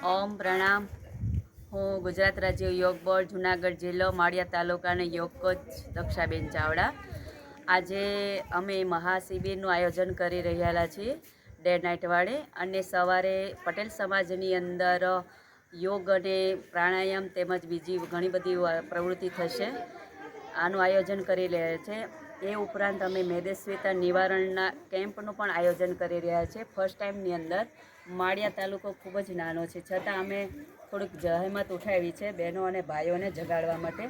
ઓમ પ્રણામ. હું ગુજરાત રાજ્ય યોગ બોર્ડ જુનાગઢ જિલ્લો માળિયા તાલુકાના યોગ કોચ દક્ષાબેન ચાવડા. આજે અમે મહાશિબિરનું આયોજન કરી રહ્યા છીએ ડે નાઇટ વાળે, અને સવારે પટેલ સમાજની અંદર યોગ અને પ્રાણાયામ તેમજ બીજી ઘણી બધી પ્રવૃત્તિ થશે. આનું આયોજન કરી રહ્યા છે. એ ઉપરાંત અમે મેદસ્વીતા નિવારણના કેમ્પનું પણ આયોજન કરી રહ્યા છીએ. ફર્સ્ટ ટાઈમની અંદર માળિયા તાલુકો ખૂબ જ નાનો છે, છતાં અમે થોડીક જહેમત ઉઠાવી છે બહેનો અને ભાઈઓને જગાડવા માટે.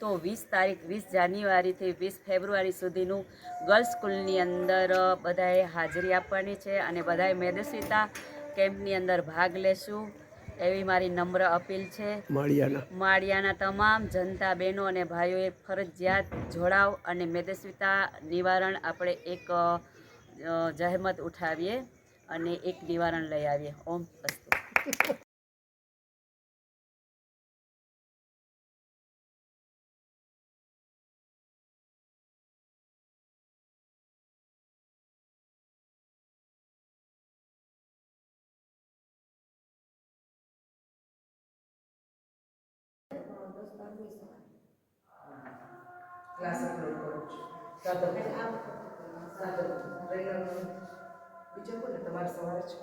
તો 20 જાન્યુઆરીથી 20 ફેબ્રુઆરી સુધીનું ગર્લ્સ સ્કૂલની અંદર બધાએ હાજરી આપવાની છે, અને બધાએ મેદસ્વીતા કેમ્પની અંદર ભાગ લેશું એવી મારી નમ્ર અપીલ છે. માળિયાના તમામ જનતા બહેનો અને ભાઈઓએ ફરજિયાત જોડાવ અને મેદસ્વીતા નિવારણ આપણે એક જહેમત ઉઠાવીએ અને એક નિવારણ લઈ આવીએ. ઓમ અસ્તુ. ક્લાસ અપલોડ કરું છું. સાદો બીજા કોને તમારે સવારે છે?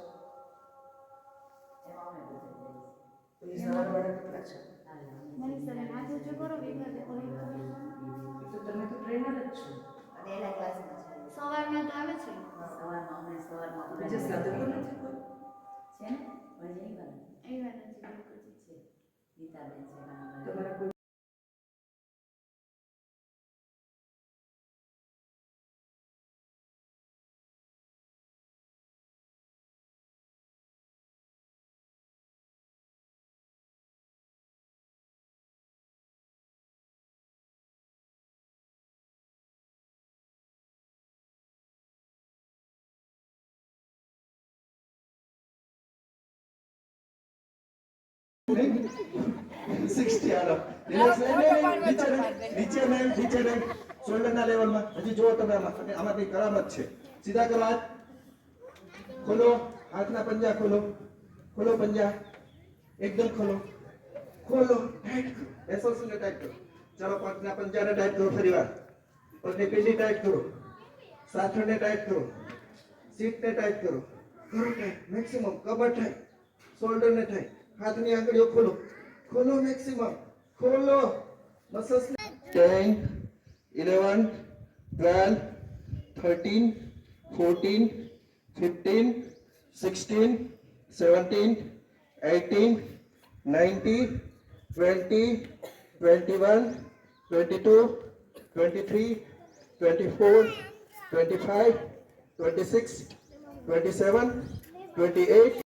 એ સવારવાળા કેટલા છે? તો તમે તો ટ્રેનર જ છો. અને એના ક્લાસમાં છે. સવારમાં તો આવે છે. સવારમાં બીજા સાધકો નથી કોઈ? છે ને પણ એવા નથી છે. ગીતાબેન છે તમારા કોઈ શોલ્ડરના લેવલમાં હજી જો તમે આમાં કઈ કરામત છે. સીધા કરો હાથ, ખોલો હાથના પંજા, ખોલો પંજા એકદમ ખોલો ટાઈટ કરો. એસોસને ટાઈટ કરો. ચાલો પગના પંજાને ટાઈટ કરો. ફરીવાર પગની પેલી ટાઈટ કરો, સાથળને ટાઈટ કરો, સીટને ટાઈટ કરો ટાઈટ મેક્સિમમ. કમર ટાઈટ, શોલ્ડરને ટાઈટ, હાથની આંગળીઓ ખોલો મેક્સિમમ, ખોલો મસલ્સ. 10 11 12 13 14 15 16 17 18 19 20 21 22 23 24 25 26 27 28.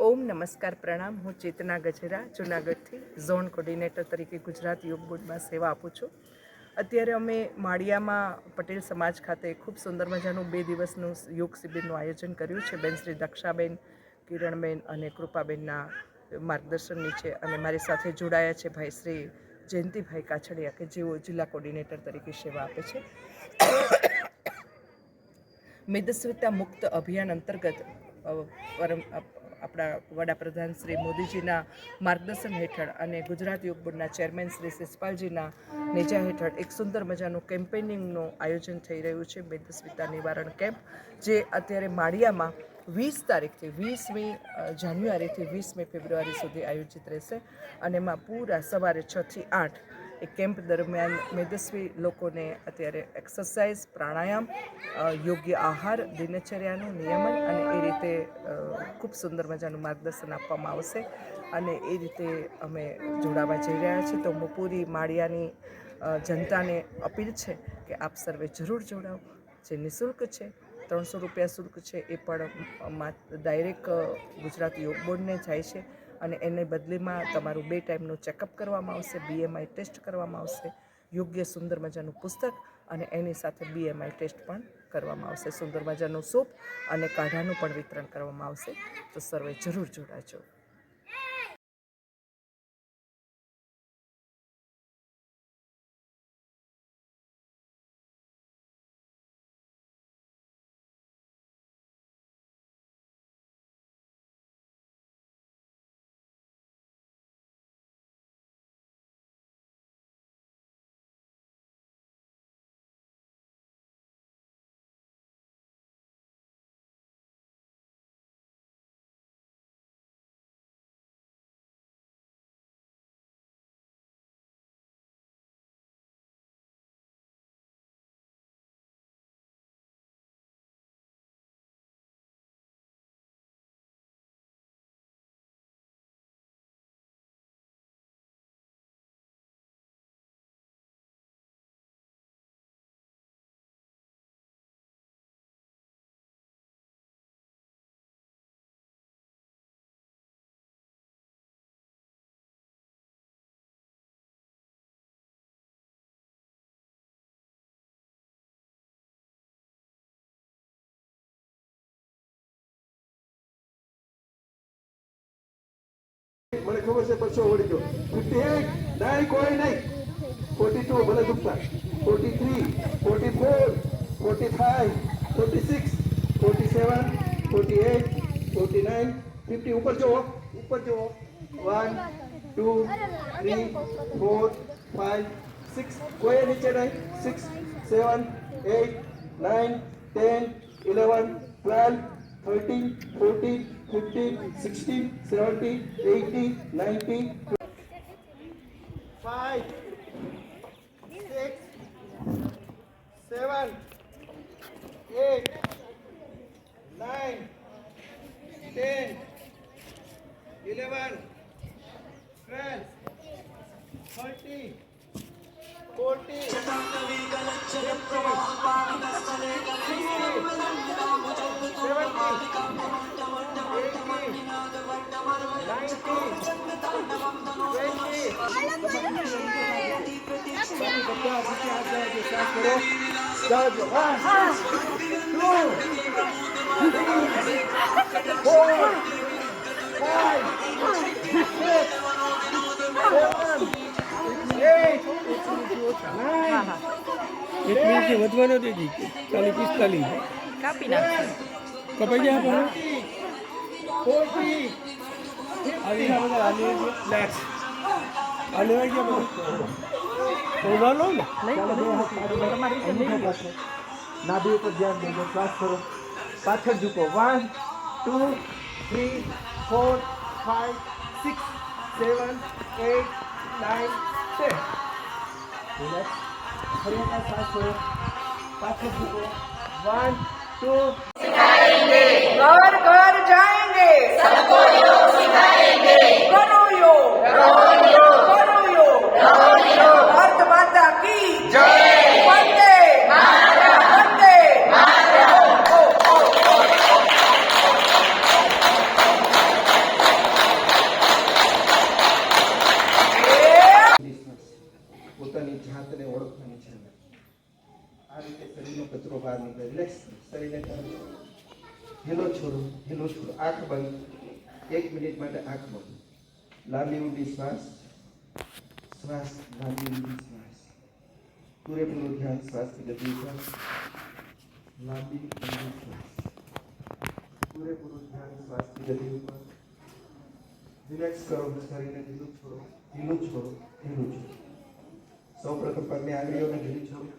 ઓમ નમસ્કાર પ્રણામ. હું ચેતના ગજેરા જુનાગઢથી ઝોન કોર્ડિનેટર તરીકે ગુજરાત યોગ બોર્ડમાં સેવા આપું છું. અત્યારે અમે માળિયામાં પટેલ સમાજ ખાતે ખૂબ સુંદર મજાનું 2 દિવસનું યોગ શિબિરનું આયોજન કર્યું છે. બેન શ્રી દક્ષાબેન કિરણબેન અને કૃપાબેનના માર્ગદર્શન નીચે અને મારી સાથે જોડાયા છે ભાઈ શ્રી જયંતિભાઈ કાછડિયા કે જેઓ જિલ્લા કોર્ડિનેટર તરીકે સેવા આપે છે. મેદસ્વીતા મુક્ત અભિયાન અંતર્ગત આપણા વડાપ્રધાન શ્રી મોદીજીના માર્ગદર્શન હેઠળ અને ગુજરાત યોગ બોર્ડના ચેરમેન શ્રી શિષપાલજીના નેજા હેઠળ એક સુંદર મજાનું કેમ્પેનિંગનું આયોજન થઈ રહ્યું છે, મેદસ્વીતા નિવારણ કેમ્પ, જે અત્યારે માળિયામાં 20 તારીખથી 20મી જાન્યુઆરીથી 20મી ફેબ્રુઆરી સુધી આયોજિત રહેશે અને એમાં પૂરા સવારે 6 થી 8 એ કેમ્પ દરમિયાન મેદસ્વી લોકોને અત્યારે એક્સરસાઇઝ, પ્રાણાયામ, યોગ્ય આહાર, દિનચર્યાનું નિયમન અને એ રીતે ખૂબ સુંદર મજાનું માર્ગદર્શન આપવામાં આવશે અને એ રીતે અમે જોડાવા જઈ રહ્યા છીએ. તો હું પૂરી માળિયાની જનતાને અપીલ છે કે આપ સર્વે જરૂર જોડાઓ. જે નિઃશુલ્ક છે, 300 રૂપિયા શુલ્ક છે, એ પણ ડાયરેક્ટ ગુજરાત યોગ બોર્ડને જાય છે અને એને બદલીમાં તમારું 2 ટાઈમનું ચેકઅપ કરવામાં આવશે, BMI ટેસ્ટ કરવામાં આવશે, યોગ્ય સુંદર મજાનું પુસ્તક અને એની સાથે BMI ટેસ્ટ પણ કરવામાં આવશે. સુંદર મજાનું સૂપ અને કાઢાનું પણ વિતરણ કરવામાં આવશે. તો સર્વે જરૂર જોડાજો. મને ખબર છે પરસો વળી ગયો. 58 નહીં, કોઈ નહીં. 42 ભલે દુખતા. 43, 44, 45, 46, 47, 48, 49, 50. ઉપર જુઓ, ઉપર જુઓ. 1, 2, 3, 4, 5, 6. કોઈ નીચે નહીં. 6, 7, 8, 9, 10, 11, 12, 13, 14, 15, 16, 17, 18, 19, 5, 6, 7, 8, 9, 10, 11, 12, 13, એક મિનિટથી વધવાનો દેજી 40-45 કાપી નાખશે. કપાઈ જાય પણ આવી બધા આ લેવાઈ ગયા બધા લો ને નાભી ઉપર ધ્યાન દેજો. શ્વાસ કરો, પાછળ ઝૂકો. 1, 2, 3, 4, 5, 6, 7, 8, 9, 10. રિલેક્સ. ફરી વખત શ્વાસ કરો, પાછળ ઝૂકો. 1, 2. घर घर जाएंगे, सबको योग सिखाएंगे, करो योग, करो योग, भारत माता की जय, वंदे मातरम, वंदे मातरम. પોતાની જાતને ઓળખવાની છે. આ રીતે શરીરનો કચરો બહાર નીકળે. રિલેક્સ. શરીરને ઢીલો છોડો, ઢીલો છોડો. આંખ બંધ. 1 મિનિટ માટે આંખ બંધ. લાંબી ઊંડી શ્વાસ, શ્વાસ, લાંબી ઊંડી શ્વાસ. પૂરેપૂરું ધ્યાન શ્વાસની ગતિ ઉપર. લાંબી ઊંડી શ્વાસ. પૂરેપૂરું ધ્યાન શ્વાસની ગતિ ઉપર. રિલેક્સ કરો, શરીરને ઢીલું છોડો, ઢીલું છોડો, ઢીલું છોડો. સૌ પ્રથમ પગની આંગળીઓને ઢીલી છોડો.